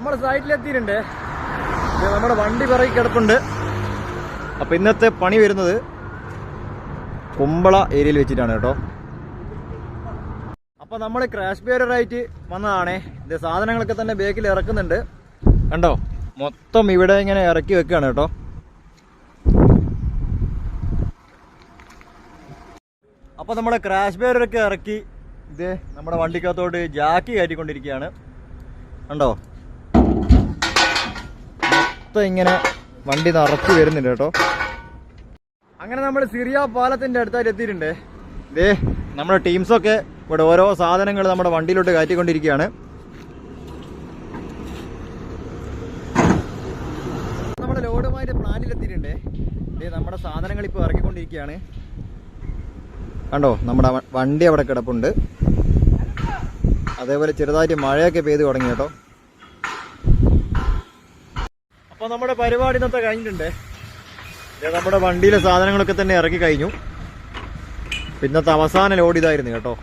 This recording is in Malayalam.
നമ്മൾ സൈറ്റിലെത്തിയിട്ടുണ്ട്. നമ്മുടെ വണ്ടി പിറകി കിടപ്പുണ്ട്. അപ്പൊ ഇന്നത്തെ പണി വരുന്നത് കുമ്പള ഏരിയയിൽ വെച്ചിട്ടാണ് കേട്ടോ. അപ്പൊ നമ്മൾ ക്രാഷ് ബാരിയറായിട്ട് വന്നതാണേ. ഇത് സാധനങ്ങളൊക്കെ തന്നെ ബേക്കിൽ ഇറക്കുന്നുണ്ട്. കണ്ടോ, മൊത്തം ഇവിടെ ഇങ്ങനെ ഇറക്കി വെക്കുകയാണ് കേട്ടോ. അപ്പൊ നമ്മുടെ ക്രാഷ് ബാരിയറൊക്കെ ഇറക്കി ഇത് നമ്മുടെ വണ്ടിക്കകത്തോട്ട് ജാക്കി കയറ്റിക്കൊണ്ടിരിക്കുകയാണ്. കണ്ടോ, മൊത്തം ഇങ്ങനെ വണ്ടി നിറച്ച് വരുന്നുണ്ട് കേട്ടോ. അങ്ങനെ നമ്മൾ സിറിയ പാലത്തിന്റെ അടുത്തായിട്ട് എത്തിയിട്ടുണ്ട്. ഇതേ നമ്മുടെ ടീംസൊക്കെ ഇവിടെ ഓരോ സാധനങ്ങൾ നമ്മുടെ വണ്ടിയിലോട്ട് കയറ്റിക്കൊണ്ടിരിക്കുകയാണ്. നമ്മുടെ ലോഡുമായിട്ട് പ്ലാന്റിലെത്തിയിട്ടുണ്ട്. ഇതേ നമ്മുടെ സാധനങ്ങൾ ഇപ്പോൾ ഇറക്കിക്കൊണ്ടിരിക്കുകയാണ്. കണ്ടോ, നമ്മുടെ വണ്ടി അവിടെ കിടപ്പുണ്ട്. അതേപോലെ ചെറുതായിട്ട് മഴയൊക്കെ പെയ്ത് തുടങ്ങി കേട്ടോ. അപ്പോൾ നമ്മുടെ പരിപാടി ഇന്നത്തെ കഴിഞ്ഞിട്ടുണ്ട്. നമ്മുടെ വണ്ടിയിലെ സാധനങ്ങളൊക്കെ തന്നെ ഇറക്കി കഴിഞ്ഞു. പിന്നത്തെ അവസാന ലോഡ് ഇതായിരുന്നു കേട്ടോ.